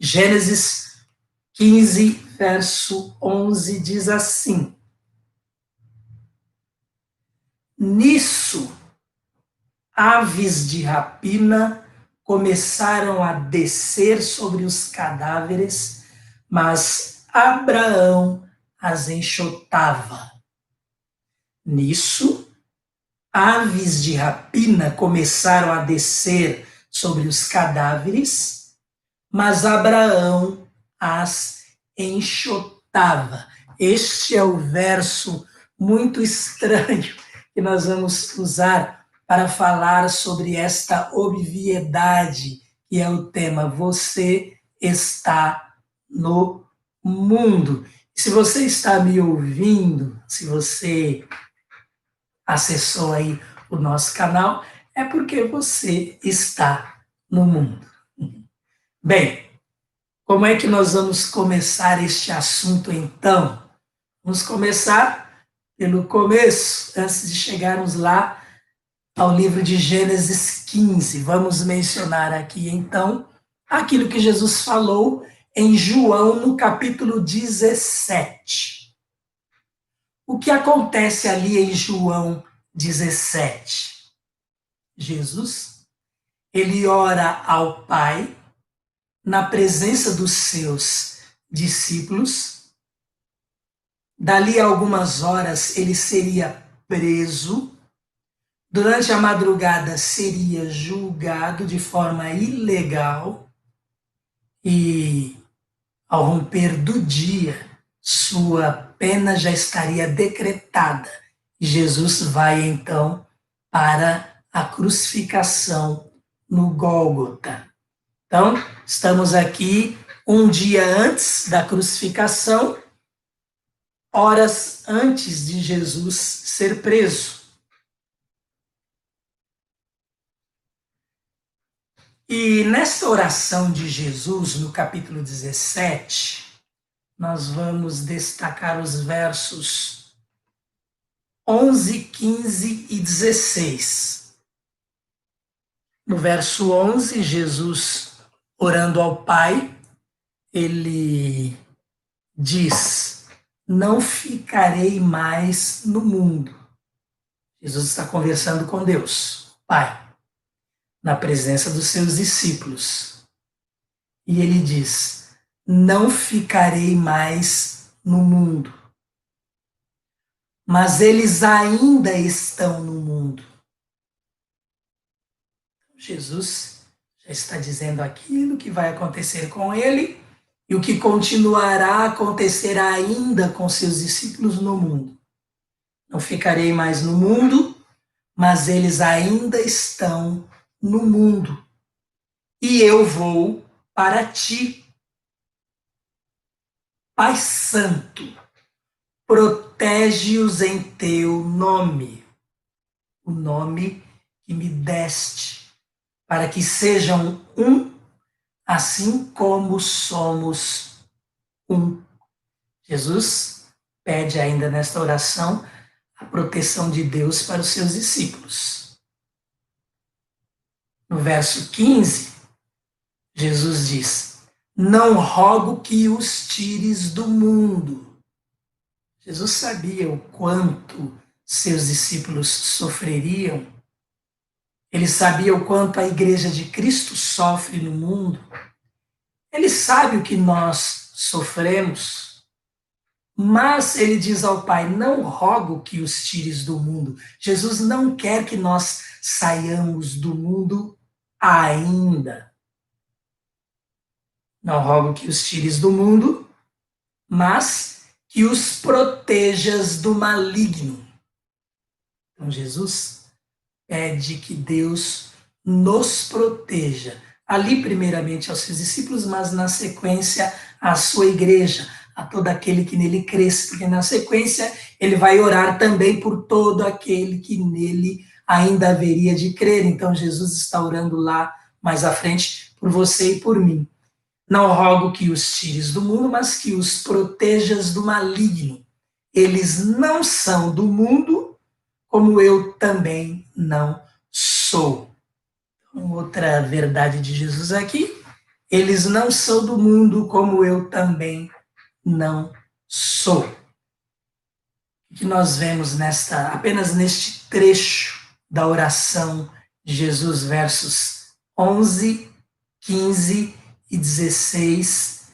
Gênesis 15, verso 11 diz assim: Nisso, aves de rapina começaram a descer sobre os cadáveres, mas Abraão as enxotava. Nisso, aves de rapina começaram a descer sobre os cadáveres, mas Abraão as enxotava. Este é o verso muito estranho que nós vamos usar para falar sobre esta obviedade, que é o tema Você está no mundo. Se você está me ouvindo, se você acessou aí o nosso canal, é porque você está no mundo. Bem, como é que nós vamos começar este assunto então? Vamos começar pelo começo, antes de chegarmos lá ao livro de Gênesis 15. Vamos mencionar aqui então aquilo que Jesus falou em João no capítulo 17. O que acontece ali em João 17? Jesus, ele ora ao Pai na presença dos seus discípulos. Dali a algumas horas ele seria preso. Durante a madrugada seria julgado de forma ilegal e, ao romper do dia, sua pena já estaria decretada. E Jesus vai então para a crucificação no Gólgota. Então, estamos aqui um dia antes da crucificação, horas antes de Jesus ser preso. E nesta oração de Jesus, no capítulo 17, nós vamos destacar os versos 11, 15 e 16. No verso 11, Jesus, orando ao Pai, ele diz: não ficarei mais no mundo. Jesus está conversando com Deus, Pai, na presença dos seus discípulos. E ele diz: não ficarei mais no mundo. Mas eles ainda estão no mundo. Jesus já está dizendo aquilo que vai acontecer com ele e o que continuará a acontecer ainda com seus discípulos no mundo. Não ficarei mais no mundo, mas eles ainda estão no mundo. E eu vou para ti. Pai Santo, protege-os em teu nome, o nome que me deste, para que sejam um, assim como somos um. Jesus pede ainda nesta oração a proteção de Deus para os seus discípulos. No verso 15, Jesus diz: não rogo que os tires do mundo. Jesus sabia o quanto seus discípulos sofreriam. Ele sabia o quanto a igreja de Cristo sofre no mundo. Ele sabe o que nós sofremos. Mas ele diz ao Pai: não rogo que os tires do mundo. Jesus não quer que nós saiamos do mundo ainda. Não rogo que os tires do mundo, mas que os protejas do maligno. Então Jesus pede que Deus nos proteja. Ali, primeiramente, aos seus discípulos, mas na sequência, à sua igreja, a todo aquele que nele cresce, porque na sequência ele vai orar também por todo aquele que nele ainda haveria de crer. Então Jesus está orando lá mais à frente por você e por mim. Não rogo que os tires do mundo, mas que os protejas do maligno. Eles não são do mundo, como eu também não sou. Outra verdade de Jesus aqui Eles não são do mundo, como eu também não sou. O que nós vemos apenas neste trecho da oração de Jesus, versos 11, 15 e 16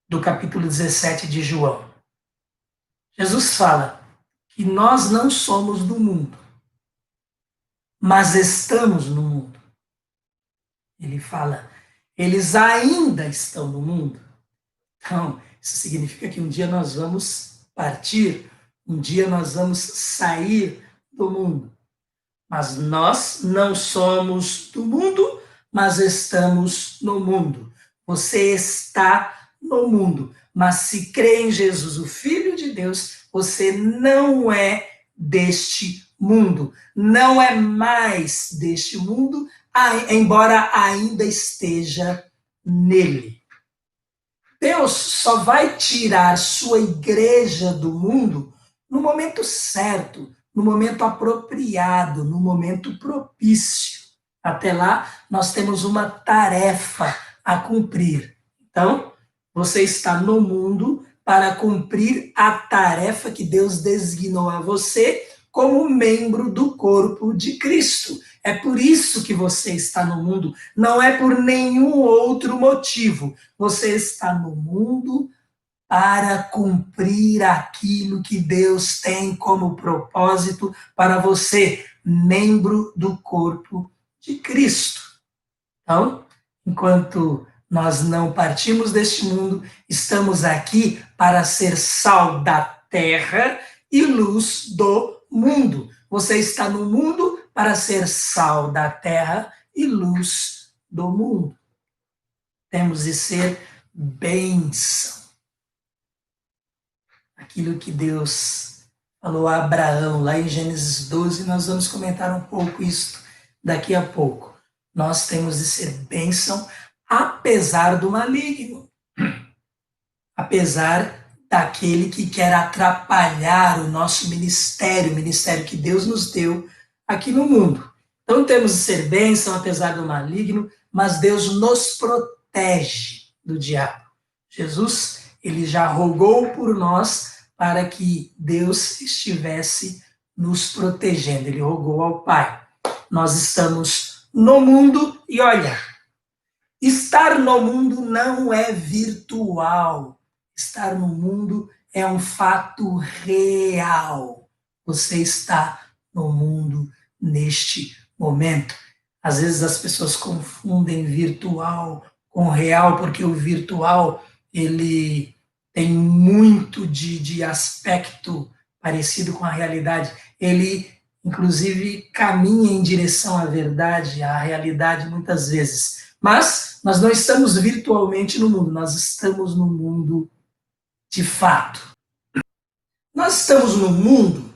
do capítulo 17 de João. Jesus fala que nós não somos do mundo, mas estamos no mundo. Ele fala, eles ainda estão no mundo. Então, isso significa que um dia nós vamos partir, um dia nós vamos sair do mundo. Mas nós não somos do mundo, mas estamos no mundo. Você está no mundo, mas se crê em Jesus, o Filho de Deus, você não é deste mundo, não é mais deste mundo, embora ainda esteja nele. Deus só vai tirar sua igreja do mundo no momento certo, no momento apropriado, no momento propício. Até lá, nós temos uma tarefa a cumprir. Então, você está no mundo para cumprir a tarefa que Deus designou a você como membro do corpo de Cristo. É por isso que você está no mundo, não é por nenhum outro motivo. Você está no mundo para cumprir aquilo que Deus tem como propósito para você, membro do corpo de Cristo. Então, enquanto nós não partimos deste mundo, estamos aqui para ser sal da terra e luz do mundo. Você está no mundo para ser sal da terra e luz do mundo. Temos de ser bênção. Aquilo que Deus falou a Abraão, lá em Gênesis 12, nós vamos comentar um pouco isso daqui a pouco. Nós temos de ser bênção, apesar do maligno, apesar daquele que quer atrapalhar o nosso ministério, o ministério que Deus nos deu aqui no mundo. Então temos de ser bênção, apesar do maligno, mas Deus nos protege do diabo. Jesus, ele já rogou por nós para que Deus estivesse nos protegendo. Ele rogou ao Pai. Nós estamos no mundo e olha, estar no mundo não é virtual. Estar no mundo é um fato real. Você está no mundo neste momento. Às vezes as pessoas confundem virtual com real, porque o virtual ele tem muito de aspecto parecido com a realidade. Ele, inclusive, caminha em direção à verdade, à realidade, muitas vezes. Mas nós não estamos virtualmente no mundo, nós estamos no mundo de fato. Nós estamos no mundo,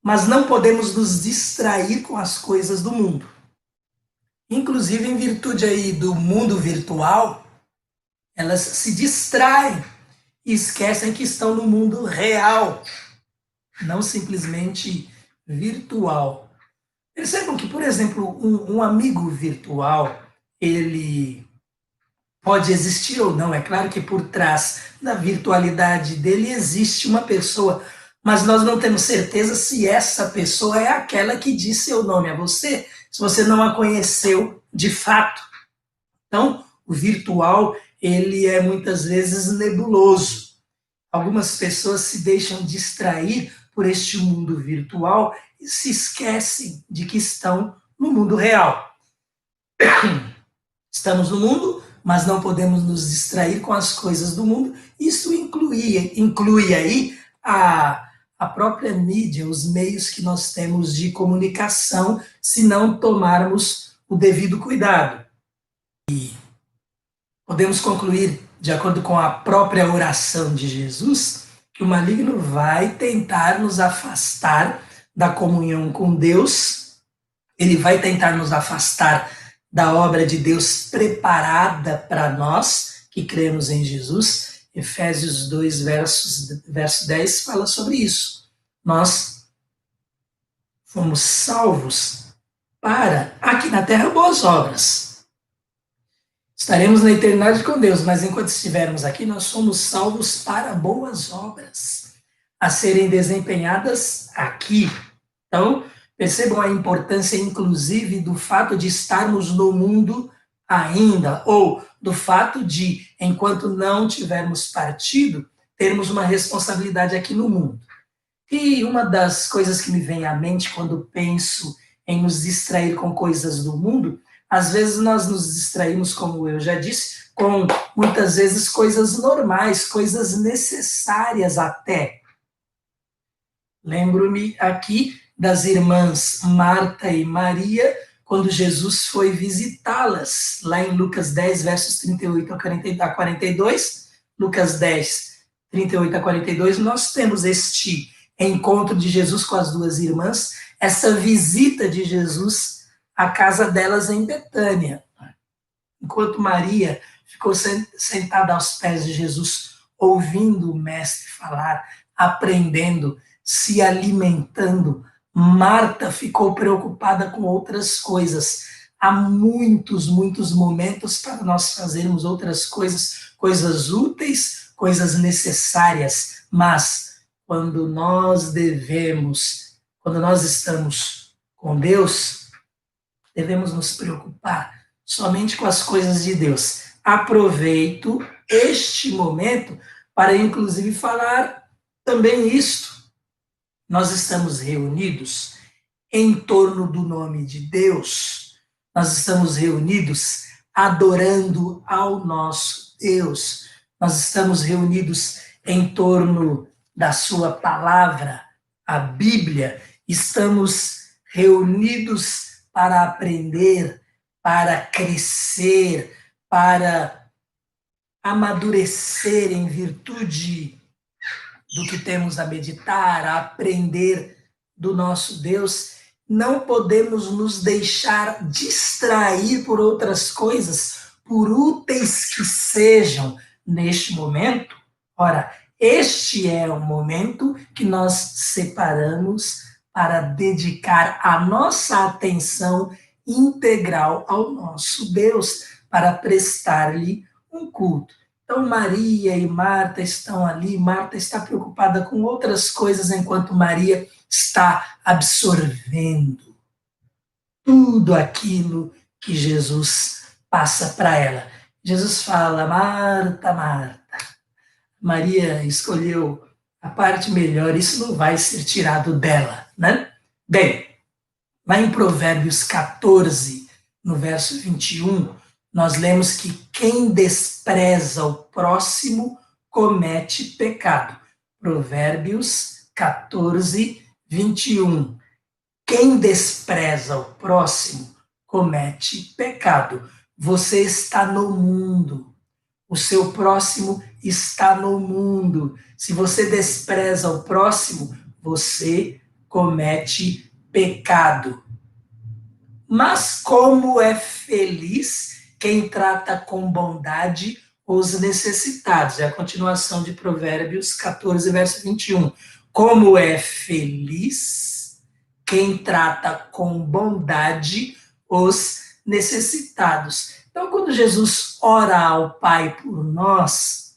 mas não podemos nos distrair com as coisas do mundo. Inclusive, em virtude aí do mundo virtual, elas se distraem e esquecem que estão no mundo real, não simplesmente virtual. Percebam que, por exemplo, um amigo virtual, ele pode existir ou não. É claro que por trás da virtualidade dele existe uma pessoa, mas nós não temos certeza se essa pessoa é aquela que diz seu nome a você, se você não a conheceu de fato. Então, o virtual, ele é muitas vezes nebuloso. Algumas pessoas se deixam distrair por este mundo virtual e se esquecem de que estão no mundo real. Estamos no mundo, mas não podemos nos distrair com as coisas do mundo. Isso inclui aí a própria mídia, os meios que nós temos de comunicação, se não tomarmos o devido cuidado. E podemos concluir, de acordo com a própria oração de Jesus, que o maligno vai tentar nos afastar da comunhão com Deus, ele vai tentar nos afastar da obra de Deus preparada para nós, que cremos em Jesus. Efésios 2, verso 10, fala sobre isso. Nós fomos salvos para, aqui na terra, boas obras. Estaremos na eternidade com Deus, mas enquanto estivermos aqui, nós somos salvos para boas obras a serem desempenhadas aqui. Então, percebam a importância, inclusive, do fato de estarmos no mundo ainda, ou do fato de, enquanto não tivermos partido, termos uma responsabilidade aqui no mundo. E uma das coisas que me vem à mente quando penso em nos distrair com coisas do mundo, às vezes nós nos distraímos, como eu já disse, com muitas vezes coisas normais, coisas necessárias até. Lembro-me aqui das irmãs Marta e Maria, quando Jesus foi visitá-las, lá em Lucas 10, versos 38 a 42, Lucas 10, 38 a 42, nós temos este encontro de Jesus com as duas irmãs, essa visita de Jesus à casa delas em Betânia. Enquanto Maria ficou sentada aos pés de Jesus, ouvindo o mestre falar, aprendendo, se alimentando, Marta ficou preocupada com outras coisas. Há muitos momentos para nós fazermos outras coisas, coisas úteis, coisas necessárias, mas quando nós estamos com Deus, devemos nos preocupar somente com as coisas de Deus. Aproveito este momento para, inclusive, falar também isto. Nós estamos reunidos em torno do nome de Deus. Nós estamos reunidos adorando ao nosso Deus. Nós estamos reunidos em torno da sua palavra, a Bíblia. Estamos reunidos para aprender, para crescer, para amadurecer em virtude do que temos a meditar, a aprender do nosso Deus. Não podemos nos deixar distrair por outras coisas, por úteis que sejam neste momento. Ora, este é o momento que nós separamos para dedicar a nossa atenção integral ao nosso Deus, para prestar-lhe um culto. Então, Maria e Marta estão ali, Marta está preocupada com outras coisas, enquanto Maria está absorvendo tudo aquilo que Jesus passa para ela. Jesus fala: Marta, Marta. Maria escolheu a parte melhor, isso não vai ser tirado dela, né? Bem, lá em Provérbios 14, no verso 21, nós lemos que quem despreza o próximo comete pecado. Provérbios 14, 21. Quem despreza o próximo comete pecado. Você está no mundo. O seu próximo está no mundo. Se você despreza o próximo, você comete pecado. Mas como é feliz quem trata com bondade os necessitados. É a continuação de Provérbios 14, verso 21. Como é feliz quem trata com bondade os necessitados. Então, quando Jesus ora ao Pai por nós,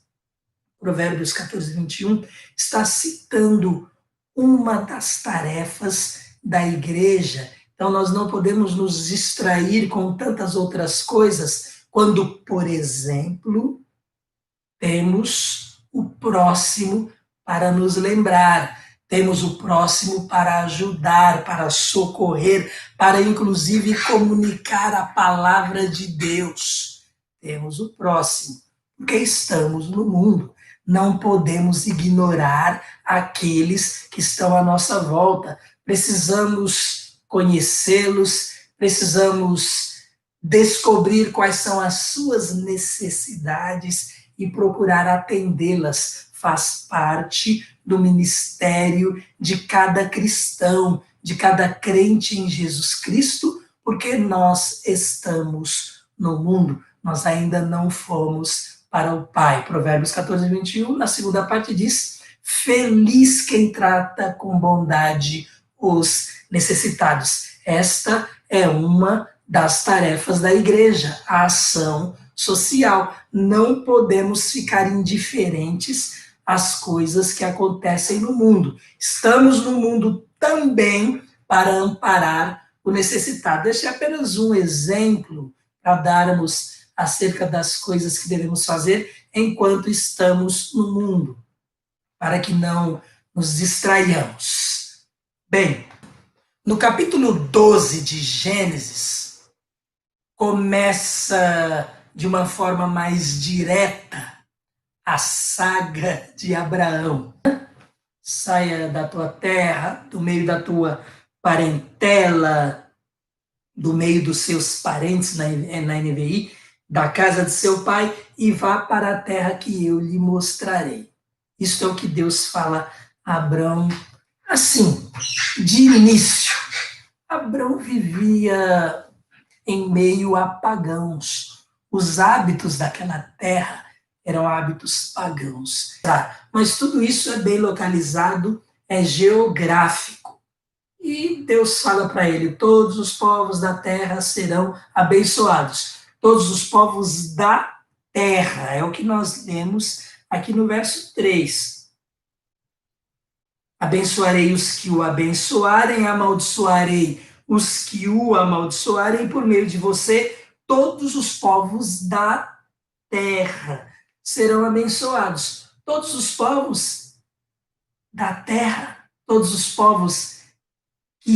Provérbios 14, 21, está citando uma das tarefas da igreja. Então, nós não podemos nos distrair com tantas outras coisas quando, por exemplo, temos o próximo para nos lembrar, temos o próximo para ajudar, para socorrer, para inclusive comunicar a palavra de Deus. Temos o próximo, porque estamos no mundo. Não podemos ignorar aqueles que estão à nossa volta. Precisamos conhecê-los, precisamos descobrir quais são as suas necessidades e procurar atendê-las. Faz parte do ministério de cada cristão, de cada crente em Jesus Cristo, porque nós estamos no mundo, nós ainda não fomos para o Pai. Provérbios 14, 21, na segunda parte diz: feliz quem trata com bondade os necessitados. Esta é uma das tarefas da igreja, a ação social. Não podemos ficar indiferentes às coisas que acontecem no mundo. Estamos no mundo também para amparar o necessitado. Este é apenas um exemplo para darmos acerca das coisas que devemos fazer enquanto estamos no mundo, para que não nos distraiamos. Bem, no capítulo 12 de Gênesis, começa de uma forma mais direta a saga de Abraão. Saia da tua terra, do meio da tua parentela, do meio dos seus parentes, na NVI, da casa de seu pai, e vá para a terra que eu lhe mostrarei. Isso é o que Deus fala a Abraão, assim, de início. Abraão vivia em meio a pagãos. Os hábitos daquela terra eram hábitos pagãos. Mas tudo isso é bem localizado, é geográfico. E Deus fala para ele: todos os povos da terra serão abençoados. Todos os povos da terra, é o que nós lemos aqui no verso 3. Abençoarei os que o abençoarem, amaldiçoarei os que o amaldiçoarem, por meio de você, todos os povos da terra serão abençoados. Todos os povos da terra, todos os povos que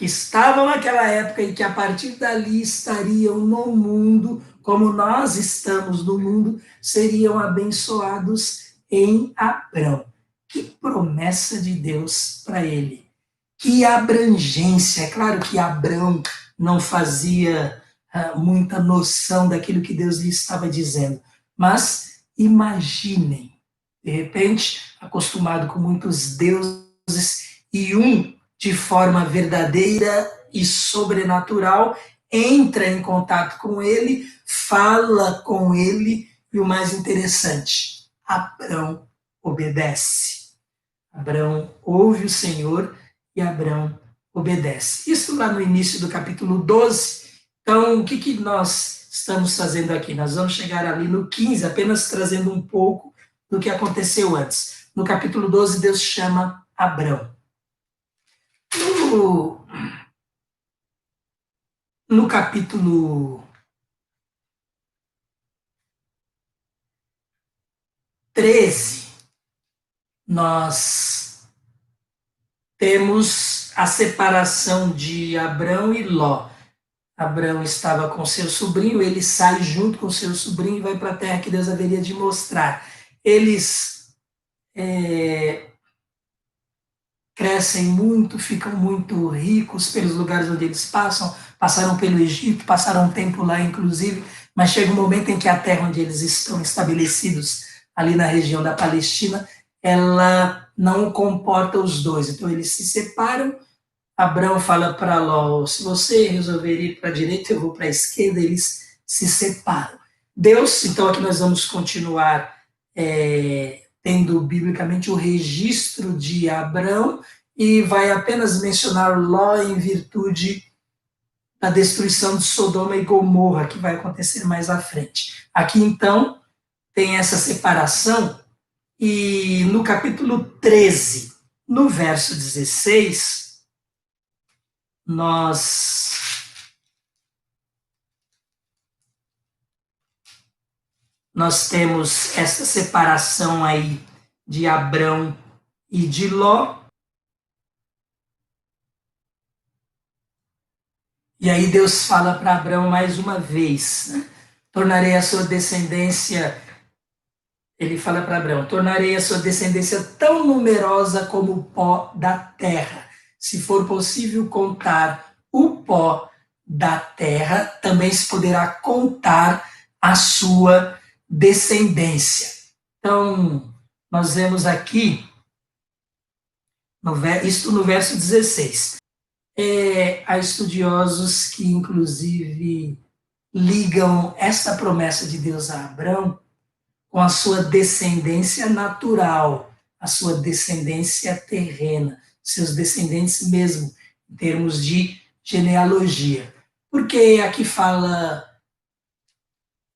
estavam naquela época e que a partir dali estariam no mundo, como nós estamos no mundo, seriam abençoados em Abrão. Que promessa de Deus para ele. Que abrangência. É claro que Abrão não fazia muita noção daquilo que Deus lhe estava dizendo, mas imaginem, de repente, acostumado com muitos deuses e de forma verdadeira e sobrenatural, entra em contato com ele, fala com ele, e o mais interessante, Abrão obedece. Abrão ouve o Senhor e Abrão obedece. Isso lá no início do capítulo 12. Então, o que nós estamos fazendo aqui? Nós vamos chegar ali no 15, apenas trazendo um pouco do que aconteceu antes. No capítulo 12, Deus chama Abrão. No capítulo 13, nós temos a separação de Abrão e Ló. Abrão estava com seu sobrinho, ele sai junto com seu sobrinho e vai para a terra que Deus haveria de mostrar. Eles crescem muito, ficam muito ricos pelos lugares onde eles passam, passaram pelo Egito, passaram um tempo lá, inclusive, mas chega um momento em que a terra onde eles estão estabelecidos, ali na região da Palestina, ela não comporta os dois, então eles se separam. Abrão fala para Ló: se você resolver ir para a direita, eu vou para a esquerda. Eles se separam. Deus, então aqui nós vamos continuar tendo biblicamente o registro de Abrão, e vai apenas mencionar Ló em virtude da destruição de Sodoma e Gomorra, que vai acontecer mais à frente. Aqui, então, tem essa separação, e no capítulo 13, no verso 16, nós temos essa separação aí de Abrão e de Ló. E aí Deus fala para Abrão mais uma vez, né? Tornarei a sua descendência, ele fala para Abrão: tornarei a sua descendência tão numerosa como o pó da terra. Se for possível contar o pó da terra, também se poderá contar a sua descendência. Então, nós vemos aqui, isto no verso 16. Há estudiosos que, inclusive, ligam esta promessa de Deus a Abrão com a sua descendência natural, a sua descendência terrena, seus descendentes mesmo, em termos de genealogia. Porque aqui fala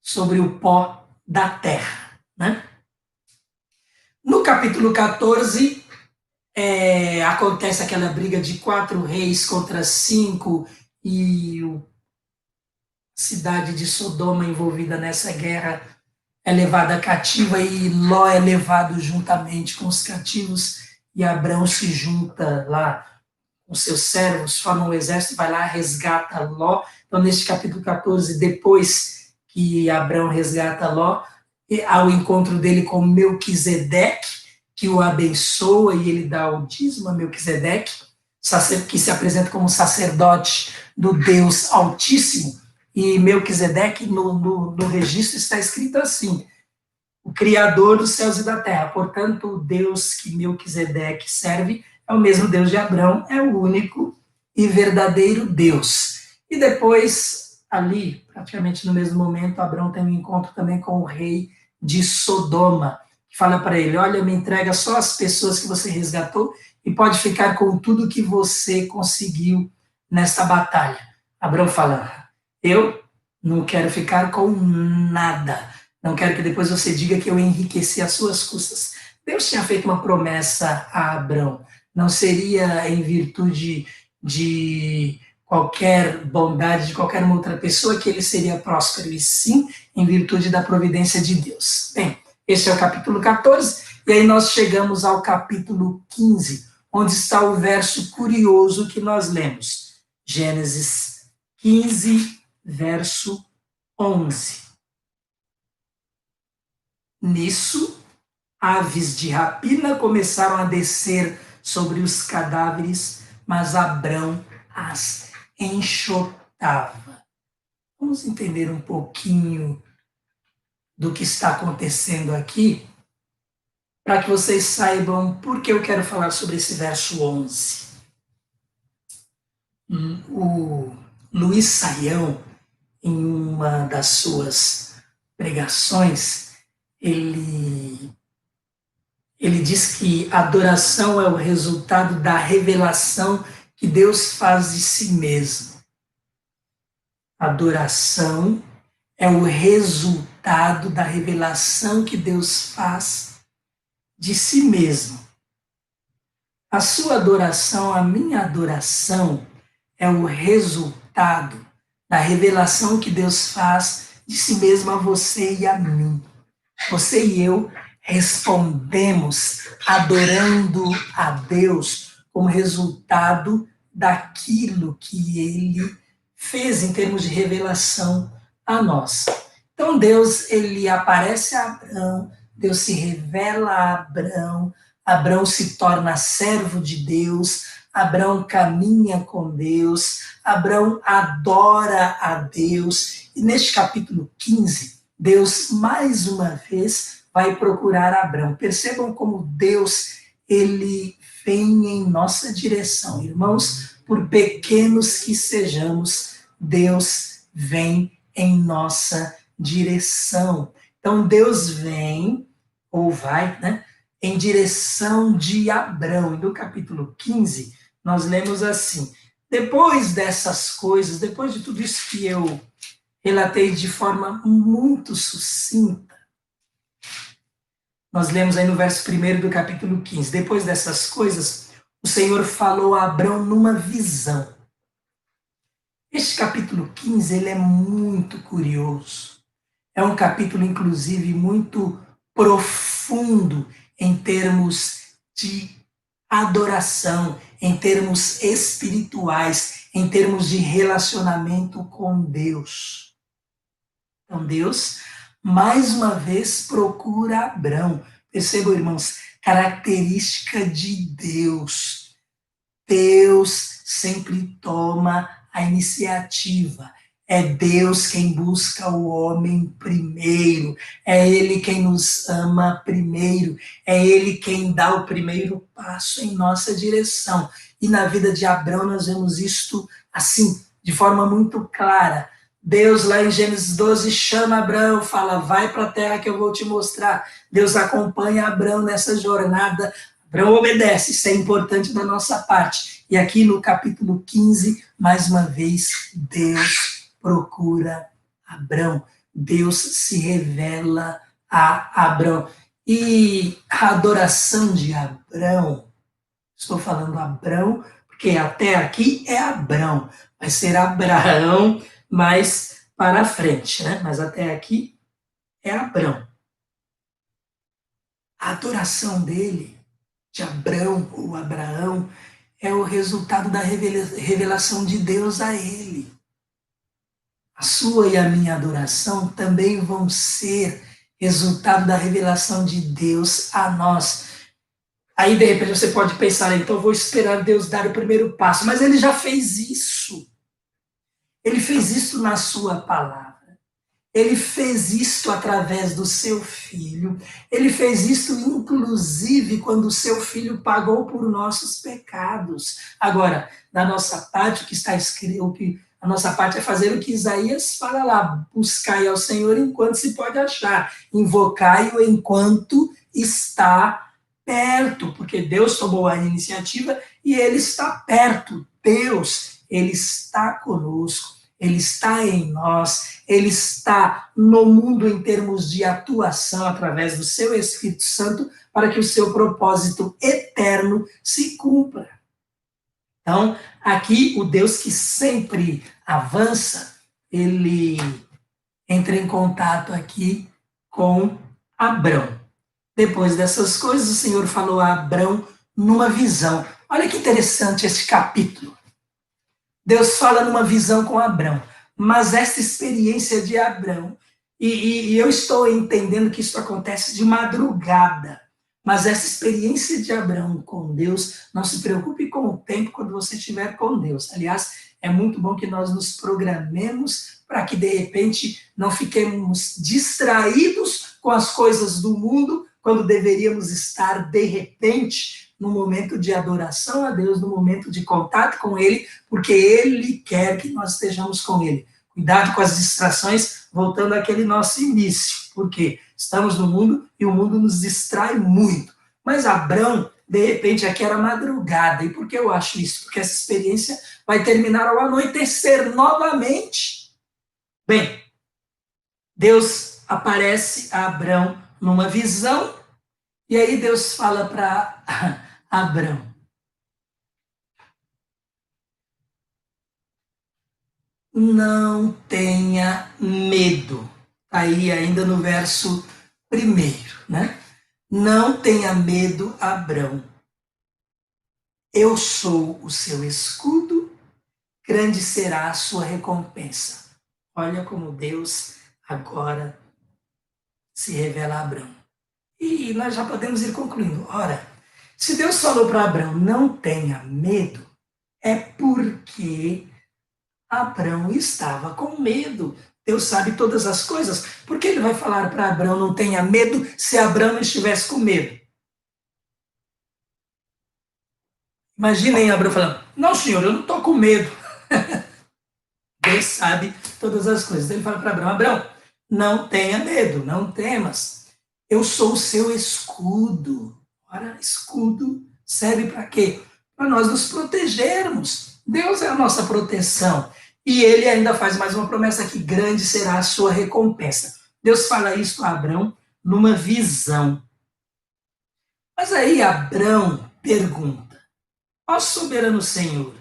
sobre o pó da terra, né? No capítulo 14, acontece aquela briga de 4 reis contra 5 e a cidade de Sodoma envolvida nessa guerra é levada cativa e Ló é levado juntamente com os cativos e Abrão se junta lá com seus servos, forma um exército, vai lá, resgata Ló. Então, neste capítulo 14, depois que Abrão resgata Ló, ao encontro dele com Melquisedeque, que o abençoa e ele dá o dízimo a Melquisedeque, que se apresenta como sacerdote do Deus Altíssimo. E Melquisedeque, no registro, está escrito assim: o Criador dos céus e da terra. Portanto, o Deus que Melquisedeque serve é o mesmo Deus de Abrão, é o único e verdadeiro Deus. E depois, ali, praticamente no mesmo momento, Abrão tem um encontro também com o rei de Sodoma, que fala para ele: olha, me entrega só as pessoas que você resgatou e pode ficar com tudo que você conseguiu nesta batalha. Abrão fala: eu não quero ficar com nada. Não quero que depois você diga que eu enriqueci às suas custas. Deus tinha feito uma promessa a Abrão. Não seria em virtude de qualquer bondade de qualquer outra pessoa que ele seria próspero, e sim em virtude da providência de Deus. Bem, esse é o capítulo 14, e aí nós chegamos ao capítulo 15, onde está o verso curioso que nós lemos. Gênesis 15, verso 11. Nisso, aves de rapina começaram a descer sobre os cadáveres, mas Abrão as enxotava. Vamos entender um pouquinho do que está acontecendo aqui, para que vocês saibam por que eu quero falar sobre esse verso 11. O Luiz Saião, em uma das suas pregações, ele diz que a adoração é o resultado da revelação que Deus faz de si mesmo. Adoração é o resultado da revelação que Deus faz de si mesmo. A sua adoração, a minha adoração, é o resultado da revelação que Deus faz de si mesmo a você e a mim. Você e eu respondemos adorando a Deus como resultado daquilo que Ele fez em termos de revelação a nós. Então Deus, ele aparece a Abrão, Deus se revela a Abrão, Abrão se torna servo de Deus, Abrão caminha com Deus, Abrão adora a Deus. E neste capítulo 15, Deus mais uma vez vai procurar Abrão. Percebam como Deus, ele vem em nossa direção. Irmãos, por pequenos que sejamos, Deus vem em nossa direção. Então Deus vem, ou vai, né, em direção de Abrão. E no capítulo 15, nós lemos assim: depois dessas coisas, depois de tudo isso que eu relatei de forma muito sucinta, nós lemos aí no verso 1 do capítulo 15. Depois dessas coisas, o Senhor falou a Abrão numa visão. Este capítulo 15, ele é muito curioso. É um capítulo, inclusive, muito profundo em termos de adoração, em termos espirituais, em termos de relacionamento com Deus. Então, Deus, mais uma vez, procura Abrão. Percebam, irmãos, característica de Deus. Deus sempre toma a iniciativa. É Deus quem busca o homem primeiro. É Ele quem nos ama primeiro. É Ele quem dá o primeiro passo em nossa direção. E na vida de Abrão nós vemos isto assim, de forma muito clara. Deus lá em Gênesis 12 chama Abrão, fala: vai para a terra que eu vou te mostrar. Deus acompanha Abrão nessa jornada. Abrão obedece, isso é importante da nossa parte. E aqui no capítulo 15, mais uma vez, Deus procura Abrão. Deus se revela a Abrão. E a adoração de Abrão, estou falando Abrão, porque até aqui é Abrão, vai ser Abraão mais para frente, né? Mas até aqui é Abrão. A adoração dele, de Abrão ou Abraão, é o resultado da revelação de Deus a ele. A sua e a minha adoração também vão ser resultado da revelação de Deus a nós. Aí, de repente, você pode pensar, então eu vou esperar Deus dar o primeiro passo. Mas ele já fez isso. Ele fez isso na sua palavra. Ele fez isso através do seu filho. Ele fez isso, inclusive, quando o seu filho pagou por nossos pecados. Agora, da nossa parte, o que está escrito, a nossa parte é fazer o que Isaías fala lá: buscai ao Senhor enquanto se pode achar, invocai-o enquanto está perto, porque Deus tomou a iniciativa e ele está perto. Deus, ele está conosco. Ele está em nós, ele está no mundo em termos de atuação através do seu Espírito Santo para que o seu propósito eterno se cumpra. Então, aqui o Deus que sempre avança, ele entra em contato aqui com Abrão. Depois dessas coisas, o Senhor falou a Abrão numa visão. Olha que interessante esse capítulo. Deus fala numa visão com Abrão, mas essa experiência de Abrão, e eu estou entendendo que isso acontece de madrugada, mas essa experiência de Abrão com Deus, não se preocupe com o tempo quando você estiver com Deus. Aliás, é muito bom que nós nos programemos para que, de repente, não fiquemos distraídos com as coisas do mundo, quando deveríamos estar, de repente, no momento de adoração a Deus, no momento de contato com Ele, porque Ele quer que nós estejamos com Ele. Cuidado com as distrações, voltando àquele nosso início, porque estamos no mundo e o mundo nos distrai muito. Mas Abrão, de repente, aqui era madrugada. E por que eu acho isso? Porque essa experiência vai terminar ao anoitecer novamente. Bem, Deus aparece a Abrão numa visão, e aí Deus fala para Abrão: não tenha medo. Aí ainda no verso 1, né? Não tenha medo, Abrão. Eu sou o seu escudo, grande será a sua recompensa. Olha como Deus agora se revela a Abrão. E nós já podemos ir concluindo. Ora, se Deus falou para Abrão, não tenha medo, é porque Abrão estava com medo. Deus sabe todas as coisas. Por que ele vai falar para Abrão não tenha medo se Abrão não estivesse com medo? Imaginem Abrão falando, não senhor, eu não estou com medo. Deus sabe todas as coisas. Ele fala para Abrão, Abrão, não tenha medo, não temas. Eu sou o seu escudo. Ora, escudo serve para quê? Para nós nos protegermos. Deus é a nossa proteção. E ele ainda faz mais uma promessa que grande será a sua recompensa. Deus fala isso a Abrão numa visão. Mas aí Abrão pergunta, ó soberano Senhor,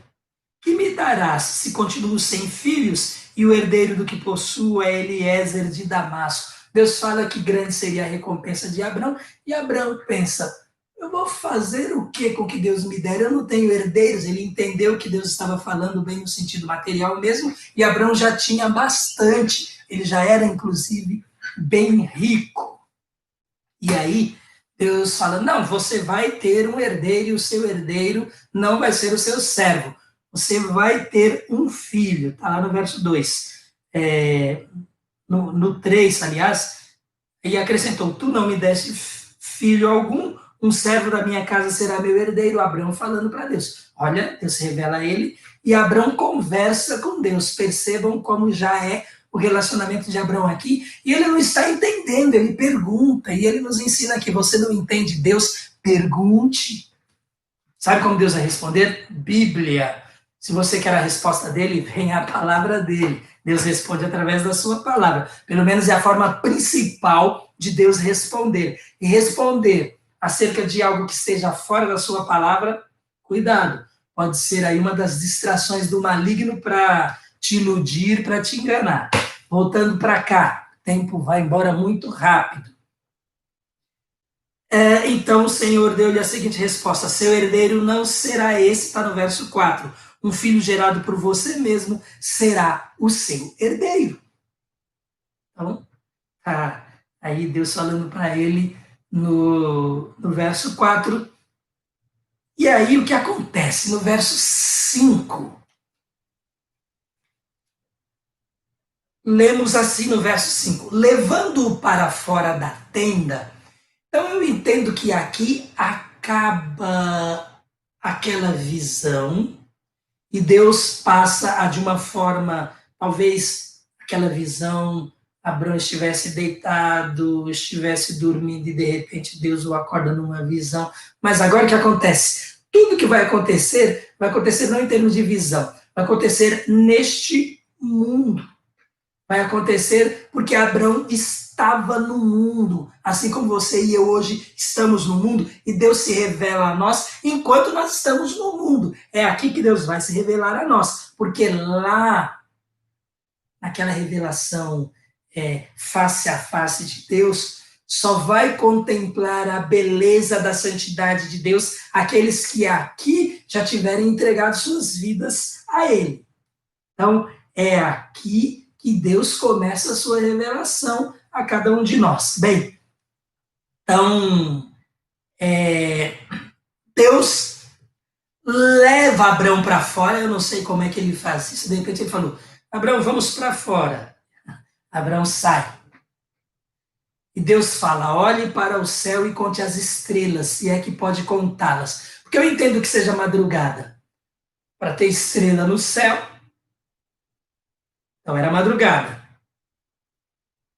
que me darás se continuo sem filhos e o herdeiro do que possuo é Eliezer de Damasco? Deus fala que grande seria a recompensa de Abrão, e Abrão pensa, eu vou fazer o que com o que Deus me der? Eu não tenho herdeiros. Ele entendeu que Deus estava falando bem no sentido material mesmo, e Abrão já tinha bastante, ele já era inclusive bem rico. E aí Deus fala, não, você vai ter um herdeiro, e o seu herdeiro não vai ser o seu servo. Você vai ter um filho, está lá no verso 2. No 3, aliás, ele acrescentou, tu não me deste filho algum, um servo da minha casa será meu herdeiro. Abrão falando para Deus. Olha, Deus revela a ele, e Abrão conversa com Deus. Percebam como já é o relacionamento de Abrão aqui, e ele não está entendendo, ele pergunta, e ele nos ensina que você não entende Deus, pergunte. Sabe como Deus vai responder? Bíblia. Se você quer a resposta dele, vem a palavra dele. Deus responde através da sua palavra. Pelo menos é a forma principal de Deus responder. E responder acerca de algo que esteja fora da sua palavra, cuidado. Pode ser aí uma das distrações do maligno para te iludir, para te enganar. Voltando para cá, o tempo vai embora muito rápido. Então o Senhor deu-lhe a seguinte resposta: seu herdeiro não será esse, está no verso 4. Um filho gerado por você mesmo será o seu herdeiro. Então, tá aí Deus falando para ele no verso 4. E aí o que acontece? No verso 5, lemos assim no verso 5: levando-o para fora da tenda. Então eu entendo que aqui acaba aquela visão e Deus passa a de uma forma, talvez aquela visão, Abraão estivesse deitado, estivesse dormindo e de repente Deus o acorda numa visão. Mas agora o que acontece? Tudo que vai acontecer não em termos de visão, vai acontecer neste mundo. Vai acontecer porque Abraão estava no mundo, assim como você e eu hoje estamos no mundo, e Deus se revela a nós enquanto nós estamos no mundo. É aqui que Deus vai se revelar a nós, porque lá, naquela revelação face a face de Deus, só vai contemplar a beleza da santidade de Deus aqueles que aqui já tiverem entregado suas vidas a Ele. Então, é aqui que Deus começa a sua revelação a cada um de nós. Bem, então, Deus leva Abraão para fora, eu não sei como é que ele faz isso, de repente ele falou, Abraão, vamos para fora. Abraão sai. E Deus fala, olhe para o céu e conte as estrelas, se é que pode contá-las. Porque eu entendo que seja madrugada. Para ter estrela no céu, então era madrugada.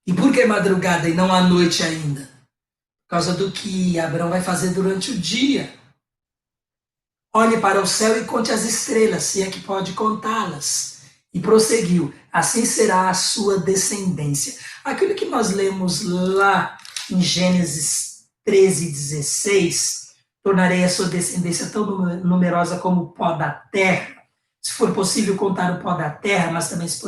E por que madrugada e não à noite ainda? Por causa do que Abraão vai fazer durante o dia. Olhe para o céu e conte as estrelas, se é que pode contá-las. E prosseguiu, assim será a sua descendência. Aquilo que nós lemos lá em Gênesis 13:16, tornarei a sua descendência tão numerosa como o pó da terra. Se for possível contar o pó da terra, mas também se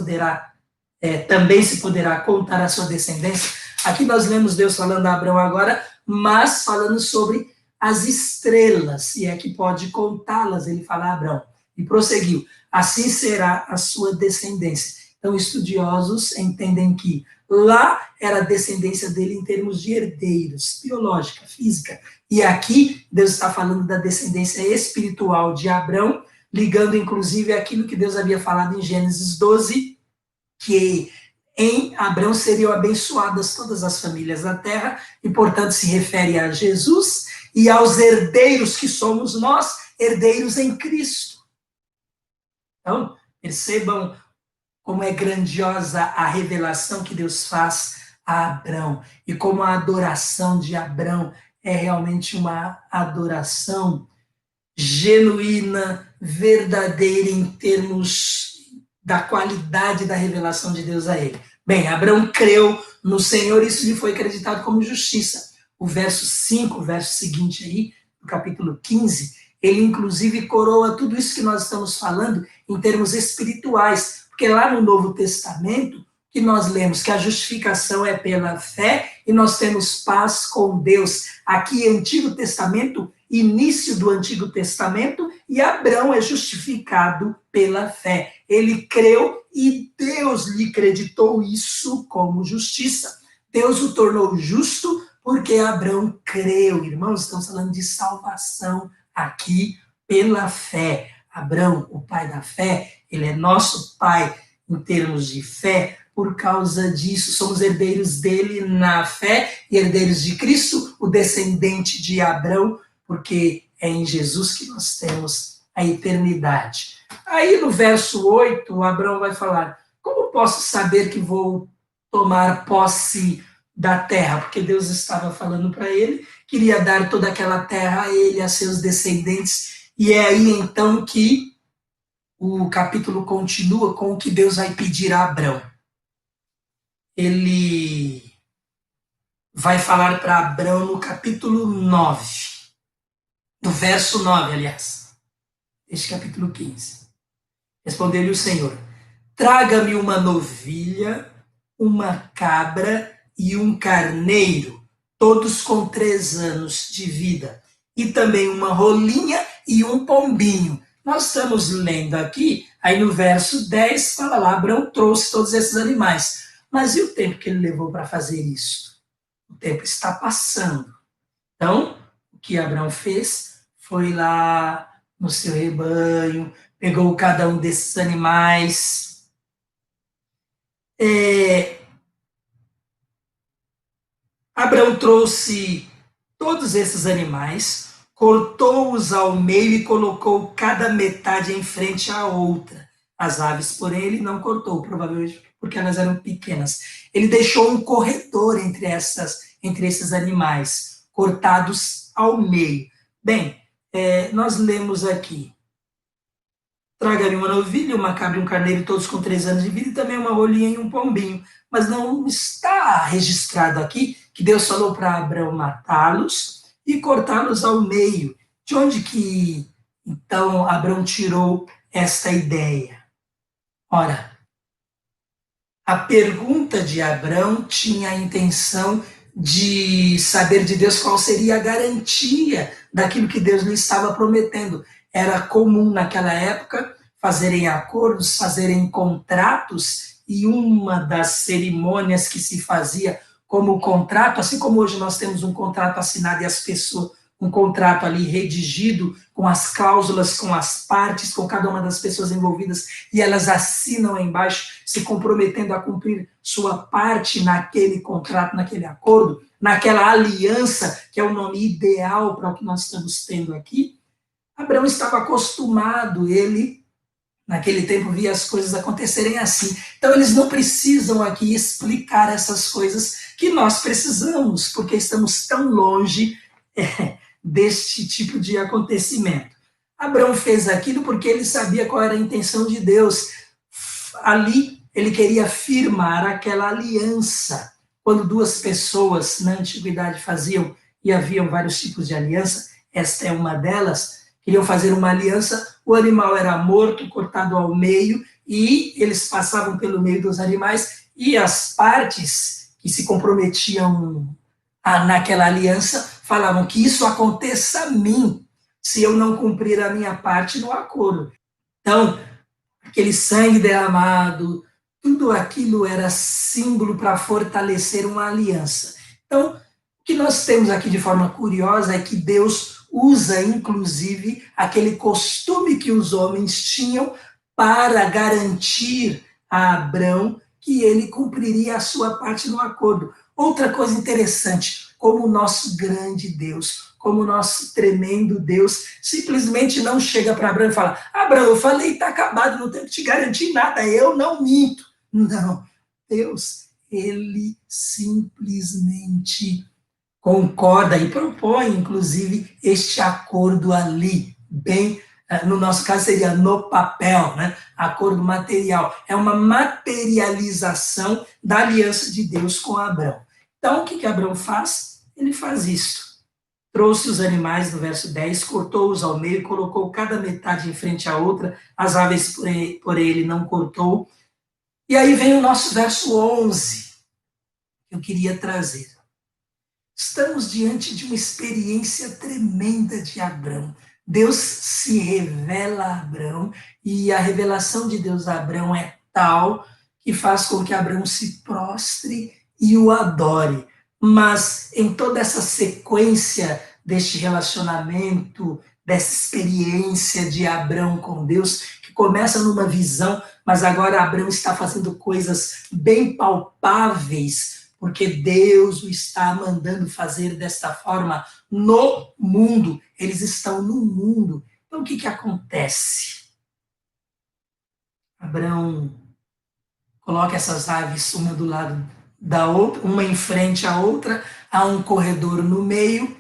poderá contar a sua descendência. Aqui nós lemos Deus falando a Abraão agora, mas falando sobre as estrelas, se é que pode contá-las, ele fala a Abraão. E prosseguiu, assim será a sua descendência. Então, estudiosos entendem que lá era a descendência dele em termos de herdeiros, biológica, física. E aqui, Deus está falando da descendência espiritual de Abraão, ligando inclusive aquilo que Deus havia falado em Gênesis 12, que em Abraão seriam abençoadas todas as famílias da terra, e portanto se refere a Jesus e aos herdeiros que somos nós, herdeiros em Cristo. Então, percebam como é grandiosa a revelação que Deus faz a Abraão, e como a adoração de Abraão é realmente uma adoração genuína, verdadeira em termos da qualidade da revelação de Deus a ele. Bem, Abraão creu no Senhor, isso lhe foi acreditado como justiça. O verso 5, o verso seguinte aí, no capítulo 15, ele inclusive coroa tudo isso que nós estamos falando em termos espirituais, porque lá no Novo Testamento, que nós lemos que a justificação é pela fé e nós temos paz com Deus. Aqui, Antigo Testamento, início do Antigo Testamento, e Abraão é justificado pela fé. Ele creu e Deus lhe creditou isso como justiça. Deus o tornou justo porque Abraão creu. Irmãos, estamos falando de salvação aqui pela fé. Abraão, o pai da fé, ele é nosso pai em termos de fé. Por causa disso, somos herdeiros dele na fé e herdeiros de Cristo, o descendente de Abraão, porque é em Jesus que nós temos a eternidade. Aí no verso 8, Abraão vai falar, como posso saber que vou tomar posse da terra? Porque Deus estava falando para ele, queria dar toda aquela terra a ele, a seus descendentes, e é aí então que o capítulo continua com o que Deus vai pedir a Abrão. Ele vai falar para Abrão no capítulo 9, no verso 9, aliás, este capítulo 15. Respondeu-lhe o Senhor: traga-me uma novilha, uma cabra e um carneiro, todos com 3 anos de vida, e também uma rolinha e um pombinho. Nós estamos lendo aqui, aí no verso 10 fala lá, Abrão trouxe todos esses animais. Mas e o tempo que ele levou para fazer isso? O tempo está passando. Então, o que Abrão fez foi lá no seu rebanho, pegou cada um desses animais. Abrão trouxe todos esses animais, cortou-os ao meio e colocou cada metade em frente à outra. As aves, porém, ele não cortou, provavelmente porque elas eram pequenas. Ele deixou um corredor entre esses animais, cortados ao meio. Bem, nós lemos aqui: traga-lhe uma novilha, uma cabra e um carneiro, todos com 3 anos de vida, e também uma rolinha e um pombinho. Mas não está registrado aqui que Deus falou para Abrão matá-los e cortá-los ao meio. De onde que, então, Abrão tirou esta ideia? Ora, a pergunta de Abrão tinha a intenção de saber de Deus qual seria a garantia daquilo que Deus lhe estava prometendo. Era comum naquela época fazerem acordos, fazerem contratos, e uma das cerimônias que se fazia como contrato, assim como hoje nós temos um contrato assinado e as pessoas, um contrato ali redigido com as cláusulas, com as partes, com cada uma das pessoas envolvidas, e elas assinam embaixo, se comprometendo a cumprir sua parte naquele contrato, naquele acordo, naquela aliança, que é o nome ideal para o que nós estamos tendo aqui. Abraão estava acostumado, ele, naquele tempo, via as coisas acontecerem assim. Então, eles não precisam aqui explicar essas coisas que nós precisamos, porque estamos tão longe deste tipo de acontecimento. Abraão fez aquilo porque ele sabia qual era a intenção de Deus. Ali, ele queria firmar aquela aliança. Quando 2 pessoas na antiguidade faziam, e haviam vários tipos de aliança, esta é uma delas, queriam fazer uma aliança, o animal era morto, cortado ao meio, e eles passavam pelo meio dos animais, e as partes que se comprometiam naquela aliança falavam que isso aconteça a mim, se eu não cumprir a minha parte no acordo. Então, aquele sangue derramado, tudo aquilo era símbolo para fortalecer uma aliança. Então, o que nós temos aqui de forma curiosa é que Deus usa, inclusive, aquele costume que os homens tinham para garantir a Abrão que ele cumpriria a sua parte no acordo. Outra coisa interessante, como o nosso grande Deus, como o nosso tremendo Deus, simplesmente não chega para Abraão e fala: Abraão, eu falei, está acabado, não tenho que te garantir nada, eu não minto. Não, Deus, ele simplesmente concorda e propõe, inclusive, este acordo ali, bem, no nosso caso seria no papel, né? Acordo material. É uma materialização da aliança de Deus com Abraão. Então, o que Abraão faz? Ele faz isso. Trouxe os animais, no verso 10, cortou-os ao meio, colocou cada metade em frente à outra, as aves por ele não cortou. E aí vem o nosso verso 11, que eu queria trazer. Estamos diante de uma experiência tremenda de Abrão. Deus se revela a Abrão, e a revelação de Deus a Abrão é tal que faz com que Abrão se prostre e o adore. Mas em toda essa sequência deste relacionamento, dessa experiência de Abrão com Deus, que começa numa visão, mas agora Abrão está fazendo coisas bem palpáveis, porque Deus o está mandando fazer desta forma no mundo. Eles estão no mundo. Então, o que acontece? Abrão coloca essas aves uma do lado da outra, uma em frente à outra, há um corredor no meio.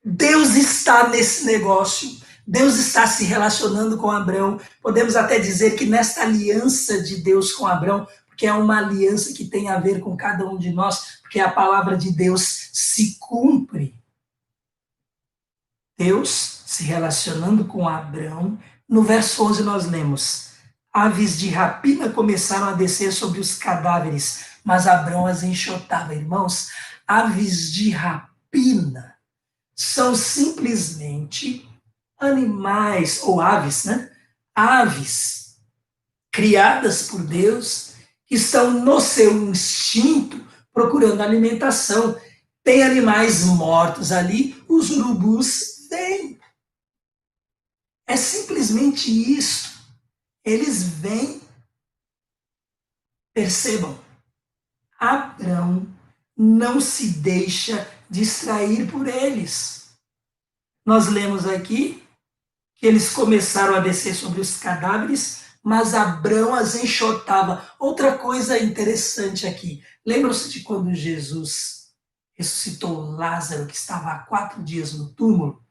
Deus está nesse negócio. Deus está se relacionando com Abrão. Podemos até dizer que nesta aliança de Deus com Abrão, porque é uma aliança que tem a ver com cada um de nós, porque a palavra de Deus se cumpre. Deus se relacionando com Abrão. No verso 11 nós lemos: aves de rapina começaram a descer sobre os cadáveres, mas Abrão as enxotava. Irmãos, aves de rapina são simplesmente animais, ou aves, né? Aves criadas por Deus, que estão no seu instinto procurando alimentação. Tem animais mortos ali, os urubus vêm. É simplesmente isso. Eles vêm. Percebam, Abrão não se deixa distrair por eles. Nós lemos aqui que eles começaram a descer sobre os cadáveres, mas Abrão as enxotava. Outra coisa interessante aqui. Lembram-se de quando Jesus ressuscitou Lázaro, que estava há 4 dias no túmulo?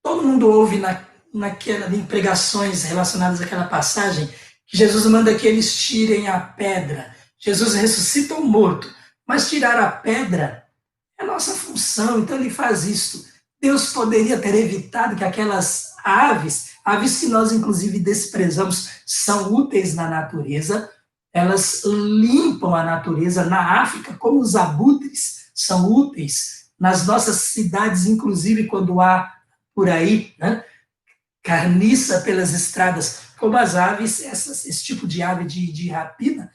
Todo mundo ouve em pregações relacionadas àquela passagem que Jesus manda que eles tirem a pedra. Jesus ressuscita o morto, mas tirar a pedra é nossa função, então ele faz isso. Deus poderia ter evitado que aquelas aves que nós inclusive desprezamos, são úteis na natureza, elas limpam a natureza. Na África, como os abutres são úteis, nas nossas cidades, inclusive quando há por aí, né, carniça pelas estradas, como as aves, esse tipo de ave de rapina,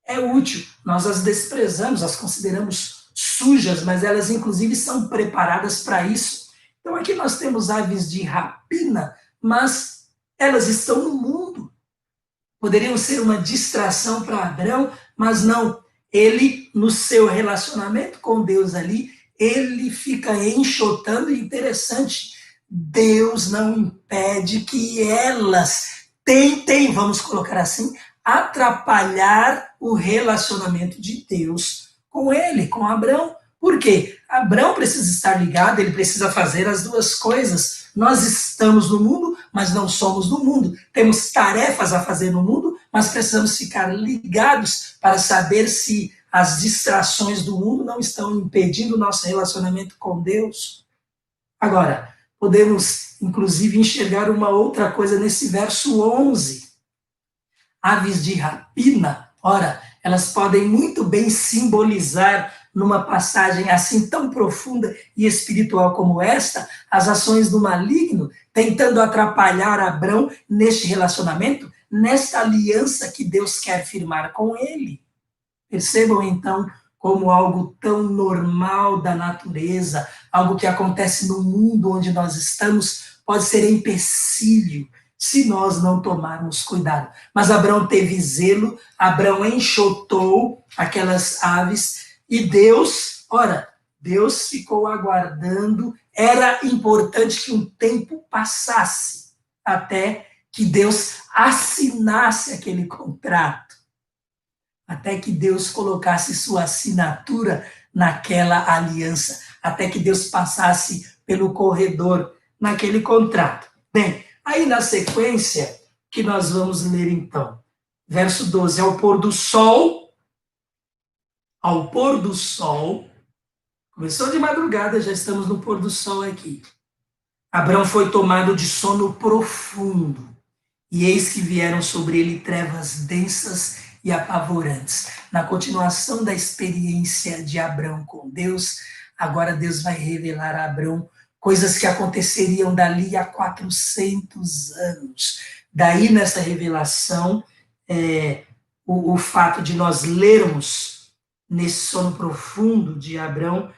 é útil. Nós as desprezamos, as consideramos sujas, mas elas inclusive são preparadas para isso. Então aqui nós temos aves de rapina, mas elas estão no mundo. Poderiam ser uma distração para Abrão, mas não. Ele, no seu relacionamento com Deus ali, ele fica enxotando. Interessante, Deus não impede que elas tentem, vamos colocar assim, atrapalhar o relacionamento de Deus com ele, com Abrão. Por quê? Abrão precisa estar ligado, ele precisa fazer as duas coisas. Nós estamos no mundo, mas não somos do mundo. Temos tarefas a fazer no mundo, mas precisamos ficar ligados para saber se as distrações do mundo não estão impedindo o nosso relacionamento com Deus. Agora, podemos, inclusive, enxergar uma outra coisa nesse verso 11. Aves de rapina, ora, elas podem muito bem simbolizar, numa passagem assim tão profunda e espiritual como esta, as ações do maligno, tentando atrapalhar Abrão neste relacionamento, nesta aliança que Deus quer firmar com ele. Percebam, então, como algo tão normal da natureza, algo que acontece no mundo onde nós estamos, pode ser empecilho se nós não tomarmos cuidado. Mas Abrão teve zelo, Abrão enxotou aquelas aves, e Deus, ora, Deus ficou aguardando. Era importante que um tempo passasse até que Deus assinasse aquele contrato, até que Deus colocasse sua assinatura naquela aliança, até que Deus passasse pelo corredor naquele contrato. Bem, aí na sequência, que nós vamos ler então, verso 12, ao pôr do sol, começou de madrugada, já estamos no pôr do sol aqui. Abrão foi tomado de sono profundo, e eis que vieram sobre ele trevas densas e apavorantes. Na continuação da experiência de Abrão com Deus, agora Deus vai revelar a Abrão coisas que aconteceriam dali a 400 anos. Daí, nessa revelação, o fato de nós lermos nesse sono profundo de Abrão,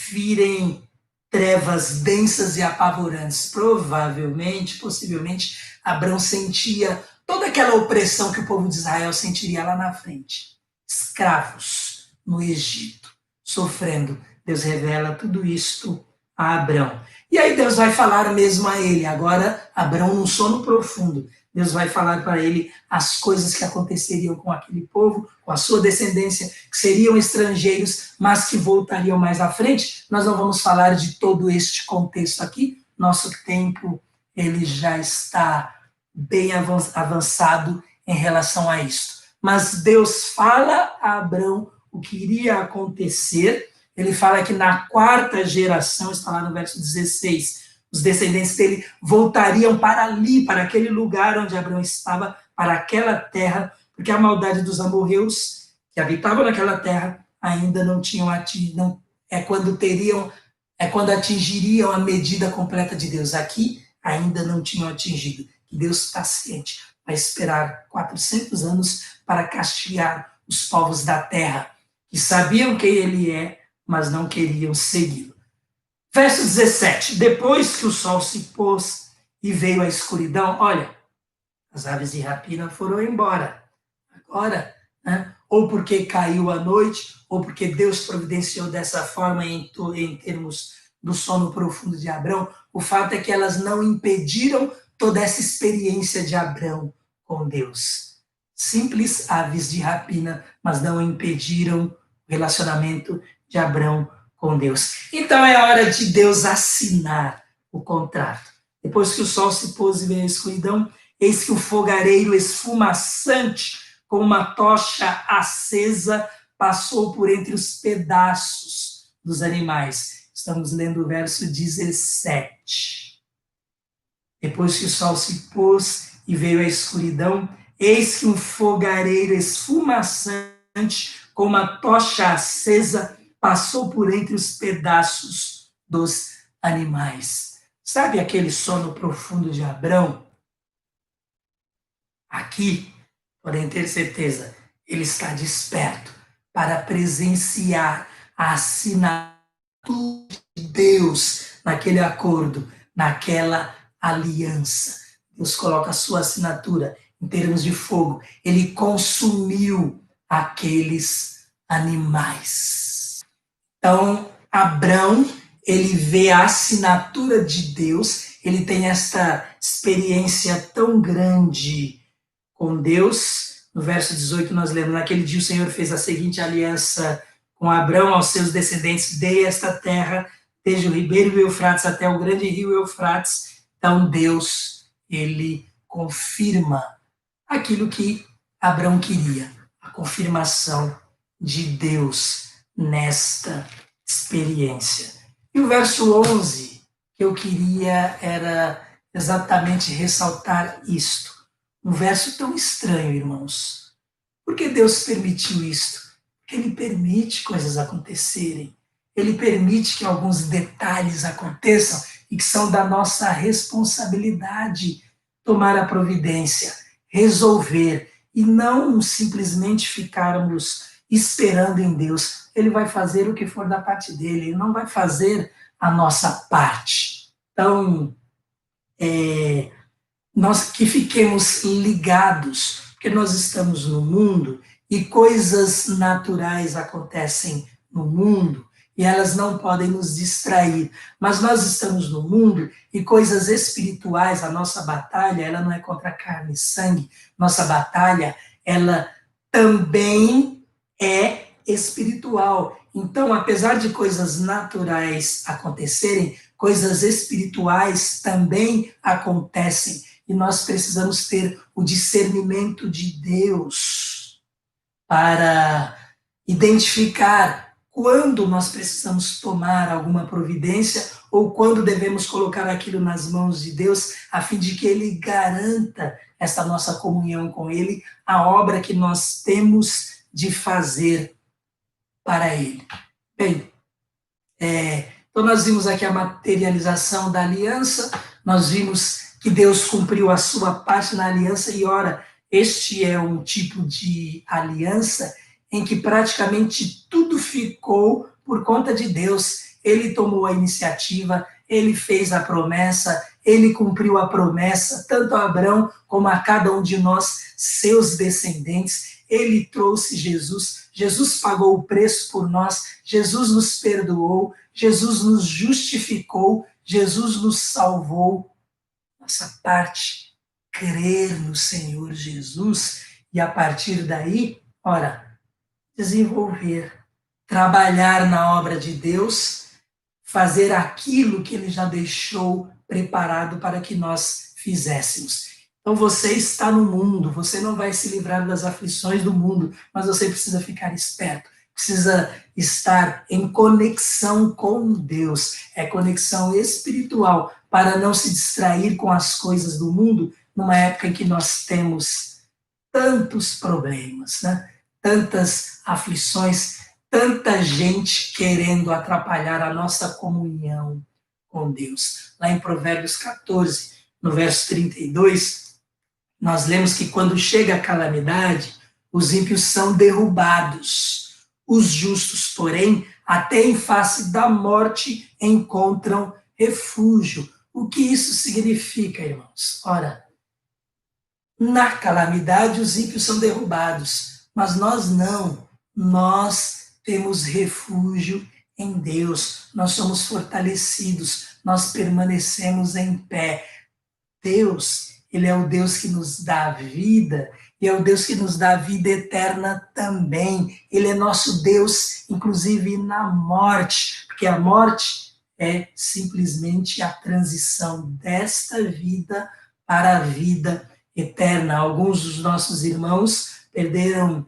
virem trevas densas e apavorantes. Provavelmente, possivelmente, Abrão sentia toda aquela opressão que o povo de Israel sentiria lá na frente. Escravos no Egito, sofrendo. Deus revela tudo isto a Abrão. E aí Deus vai falar mesmo a ele. Agora, Abrão num sono profundo. Deus vai falar para ele as coisas que aconteceriam com aquele povo, com a sua descendência, que seriam estrangeiros, mas que voltariam mais à frente. Nós não vamos falar de todo este contexto aqui. nosso tempo ele já está bem avançado em relação a isto. Mas Deus fala a Abrão o que iria acontecer. Ele fala que na quarta geração, está lá no verso 16, os descendentes dele voltariam para ali, para aquele lugar onde Abrão estava, para aquela terra, porque a maldade dos amorreus que habitavam naquela terra ainda não tinham atingido, é quando atingiriam a medida completa de Deus. Aqui ainda não tinham atingido. Que Deus paciente vai esperar 400 anos para castigar os povos da terra, que sabiam quem ele é, mas não queriam segui-lo. Verso 17. Depois que o sol se pôs e veio a escuridão, olha, as aves de rapina foram embora. Agora, né? Ou porque caiu a noite, ou porque Deus providenciou dessa forma em termos do sono profundo de Abrão, o fato é que elas não impediram toda essa experiência de Abrão com Deus. Simples aves de rapina, mas não impediram o relacionamento de Abrão com Deus. Então é a hora de Deus assinar o contrato. Depois que o sol se pôs e veio a escuridão, eis que o fogareiro esfumaçante, com uma tocha acesa, passou por entre os pedaços dos animais. Estamos lendo o verso 17. Depois que o sol se pôs e veio a escuridão, eis que um fogareiro esfumaçante, com uma tocha acesa, passou por entre os pedaços dos animais. Sabe aquele sono profundo de Abrão? Aqui, podem ter certeza, ele está desperto para presenciar a assinatura de Deus naquele acordo, naquela aliança. Deus coloca a sua assinatura em termos de fogo. Ele consumiu aqueles animais. Então, Abrão, ele vê a assinatura de Deus, ele tem esta experiência tão grande com Deus. No verso 18 nós lemos, naquele dia o Senhor fez a seguinte aliança com Abrão, aos seus descendentes, dei esta terra, desde o ribeiro do Eufrates até o grande rio Eufrates. Então Deus, ele confirma aquilo que Abrão queria, a confirmação de Deus nesta experiência. E o verso 11 que eu queria era exatamente ressaltar isto. Um verso tão estranho, irmãos. Por que Deus permitiu isto? Porque Ele permite coisas acontecerem. Ele permite que alguns detalhes aconteçam e que são da nossa responsabilidade tomar a providência, resolver e não simplesmente ficarmos esperando em Deus. Ele vai fazer o que for da parte dele, ele não vai fazer a nossa parte. Então, nós que fiquemos ligados, porque nós estamos no mundo e coisas naturais acontecem no mundo e elas não podem nos distrair, mas nós estamos no mundo e coisas espirituais, a nossa batalha, ela não é contra carne e sangue, nossa batalha, ela também é espiritual. Então, apesar de coisas naturais acontecerem, coisas espirituais também acontecem. E nós precisamos ter o discernimento de Deus para identificar quando nós precisamos tomar alguma providência ou quando devemos colocar aquilo nas mãos de Deus, a fim de que Ele garanta esta nossa comunhão com Ele, a obra que nós temos de fazer para Ele. Bem, então nós vimos aqui a materialização da aliança, nós vimos que Deus cumpriu a sua parte na aliança e, ora, este é um tipo de aliança em que praticamente tudo ficou por conta de Deus. Ele tomou a iniciativa, ele fez a promessa, ele cumpriu a promessa, tanto a Abrão como a cada um de nós, seus descendentes. Ele trouxe Jesus, Jesus pagou o preço por nós, Jesus nos perdoou, Jesus nos justificou, Jesus nos salvou. Nossa parte, crer no Senhor Jesus e a partir daí, ora, desenvolver, trabalhar na obra de Deus, fazer aquilo que Ele já deixou preparado para que nós fizéssemos. Então você está no mundo, você não vai se livrar das aflições do mundo, mas você precisa ficar esperto, precisa estar em conexão com Deus, é conexão espiritual, para não se distrair com as coisas do mundo, numa época em que nós temos tantos problemas, né? Tantas aflições, tanta gente querendo atrapalhar a nossa comunhão com Deus. Lá em Provérbios 14, no verso 32, nós lemos que quando chega a calamidade, os ímpios são derrubados. Os justos, porém, até em face da morte, encontram refúgio. O que isso significa, irmãos? Ora, na calamidade os ímpios são derrubados, mas nós não. Nós temos refúgio em Deus, nós somos fortalecidos, nós permanecemos em pé. Deus, Ele é o Deus que nos dá vida, e é o Deus que nos dá vida eterna também. Ele é nosso Deus, inclusive na morte, porque a morte é simplesmente a transição desta vida para a vida eterna. Alguns dos nossos irmãos perderam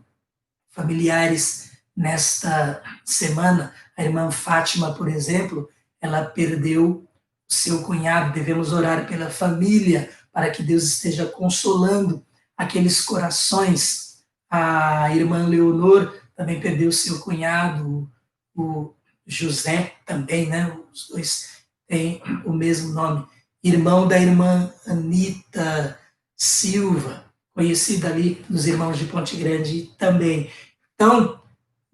familiares nesta semana. A irmã Fátima, por exemplo, ela perdeu o seu cunhado. Devemos orar pela família, para que Deus esteja consolando aqueles corações. A irmã Leonor também perdeu o seu cunhado, o José também, né? Os dois têm o mesmo nome. Irmão da irmã Anita Silva, conhecida ali dos irmãos de Ponte Grande também. Então,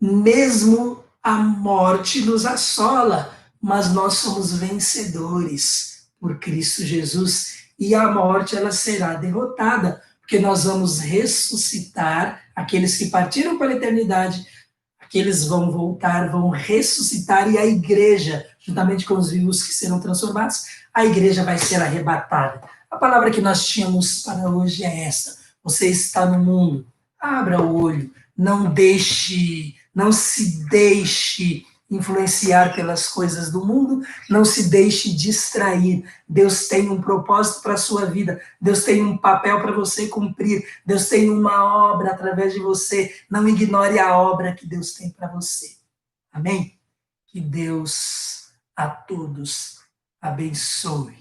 mesmo a morte nos assola, mas nós somos vencedores por Cristo Jesus, e a morte ela será derrotada, porque nós vamos ressuscitar aqueles que partiram para a eternidade, aqueles vão voltar, vão ressuscitar, e a igreja, juntamente com os vivos que serão transformados, a igreja vai ser arrebatada. A palavra que nós tínhamos para hoje é esta: você está no mundo, abra o olho, não se deixe influenciar pelas coisas do mundo, não se deixe distrair. Deus tem um propósito para a sua vida, Deus tem um papel para você cumprir, Deus tem uma obra através de você. Não ignore a obra que Deus tem para você. Amém? Que Deus a todos abençoe.